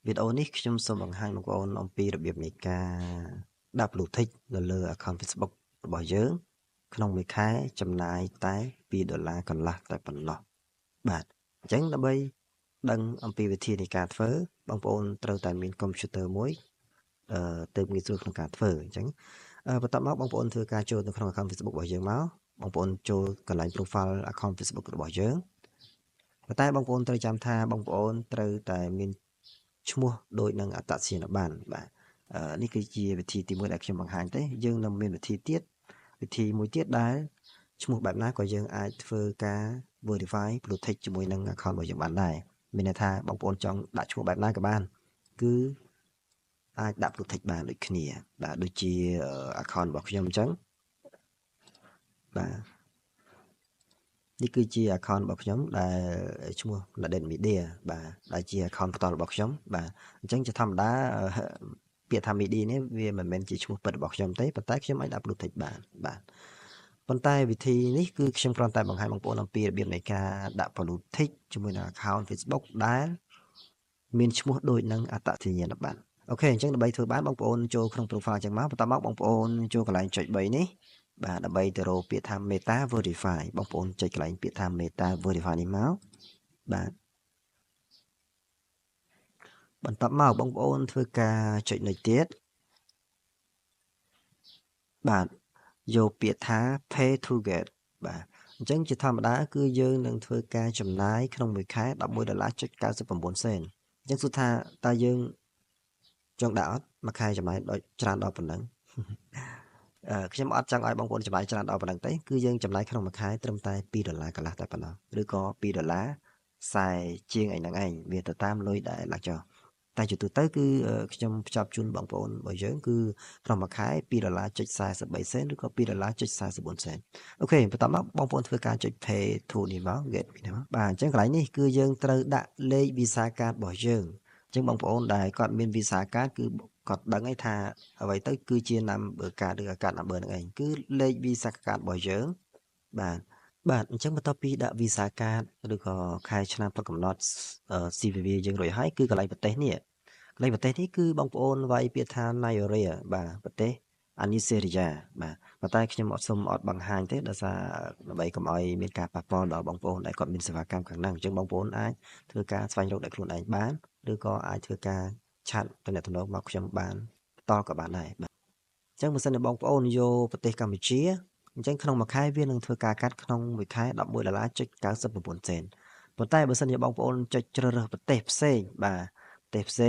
វីដេអូនេះខ្ញុំសូមបង្ហាញបងប្អូនអំពីរបៀបនៃការដាក់ blue tick នៅលើ account Facebook របស់យើងក្នុងមួយខែចំណាយតែ$2កន្លះតែប៉ុណ្ណោះបាទអញ្ចឹងដើម្បីដឹងអំពីវិធីនៃការធ្វើបងប្អូនត្រូវតែមានកុំព្យូទ័រមួយទើបងាយស្រួលក្នុងការធ្វើអញ្ចឹងបន្ទាប់មកបងប្អូនធ្វើការចូលទៅក្នុង account Facebook របស់យើងមកបងប្អូនចូលកន្លែង profile account Facebook របស់យើងប៉ុន្តែបងប្អូនត្រូវចាំថាបងប្អូនត្រូវតែមានឈ្មោះដូចនឹងអត្តសញ្ញាណប័ណ្ណបាទនេះគឺជាវិធីទី1ដែលខ្ញុំបង្ហាញទេយើងនឹងមានវិធីមួយទៀតដែលឈ្មោះបែបណាក៏យើងអាចធ្វើការ verify blue tick ជាមួយនឹង account របស់យើងបានដែរមានន័យថាបងប្អូនចង់ដាក់ឈ្មោះបែបណាក៏បានគឺអាចដាក់ blue tick បានដូចគ្នាបាទដូចជា account របស់ខ្ញុំអញ្ចឹងបាទនេះគឺជា account របស់ខ្ញុំដែលឈ្មោះ Naden Media បាទដែលជា account ផ្ទាល់របស់ខ្ញុំបាទអញ្ចឹងជាធម្មតាពាក្យថា media នេះវាមិនមែនជាឈ្មោះពិតរបស់ខ្ញុំទេប៉ុន្តែខ្ញុំអាចដាក់ blue tick បានបាទប៉ុន្តែវិធីនេះគឺខ្ញុំគ្រាន់តែបង្ហាញបងប្អូនអំពីរបៀបនៃការដាក់ blue tick ជាមួយនឹង account Facebook ដែលមានឈ្មោះដូចនឹងអត្តសញ្ញាណប័ណ្ណអូខេអញ្ចឹងដើម្បីធ្វើបានបងប្អូនចូលក្នុង profile អញ្ចឹងមកបន្ទាប់មកបងប្អូនចូលកន្លែងចុច3នេះបាទដើម្បីទៅរកពាក្យថា Meta Verify បងប្អូនចុចកន្លែងពាក្យថា Meta Verify នេះមកបាទបន្ទាប់មកបងប្អូនធ្វើការចុចនេះទៀតបាទយកពាក្យថា Pay to Get បាទអញ្ចឹងជាធម្មតាគឺយើងនឹងធ្វើការចំណាយក្នុងមួយខែ$11.99សេនអញ្ចឹងសួរថាតើយើងចង់ដាក់អត់មួយខែចំណាយដល់ច្រើនដល់ប៉ុណ្ណឹងខ្ញុំអត់ចង់ឲ្យបងប្អូនចំណាយច្រើនដល់ប៉ុណ្ណឹងទេគឺយើងចំណាយក្នុងមួយខែត្រឹមតែ$2កន្លះតែប៉ុណ្ណោះឬក៏$2.40ជាងអីហ្នឹងឯងវាទៅតាមលុយដែលឡើងចុះតែជាទូទៅគឺខ្ញុំភ្ជាប់ជូនបងប្អូនរបស់យើងគឺក្នុងមួយខែ$2.43សេនឬក៏$2.44សេនអូខេបន្ទាប់មកបងប្អូនធ្វើការចុច Pay to នេះមក Get នេះមកបាទអញ្ចឹងកន្លែងនេះគឺយើងត្រូវដាក់លេខ Visa Card របស់យើងអញ្ចឹងបងប្អូនដែលគាត់មាន Visa Card គឺគាត់ដឹងហើយថាអ្វីទៅគឺជា number card ឬ account number ហ្នឹងឯងគឺលេខ Visa Card របស់យើងបាទអញ្ចឹងបន្ទាប់ពីដាក់ Visa Card ឬក៏ខែឆ្នាំផុតកំណត់ CVV យើងរួចហើយគឺកន្លែងប្រទេសនេះគឺបងប្អូនវាយពាក្យថា Nigeria បាទប្រទេសអានីសេរីយ៉ាបាទប៉ុន្តែខ្ញុំអត់បង្ហាញទេដោយសារដើម្បីកុំឲ្យមានការប៉ះពាល់ដល់បងប្អូនដែលគាត់មានសេវាកម្មខាងហ្នឹងអញ្ចឹងបងប្អូនអាចធ្វើការស្វែងរកដោយខ្លួនឯងបានឬក៏អាចធ្វើការឆាតទំនាក់ទំនងមកខ្ញុំបានផ្ទាល់ក៏បានដែរបាទអញ្ចឹងបើសិនជាបងប្អូនយកប្រទេសកម្ពុជាអញ្ចឹងក្នុងមួយខែវានឹងធ្វើការកាត់ក្នុងមួយខែ$11.99សេនប៉ុន្តែបើសិនជាបងប្អូនចុចជ្រើសរើសប្រទេសផ្សេងបាទប្រទេសផ្សេង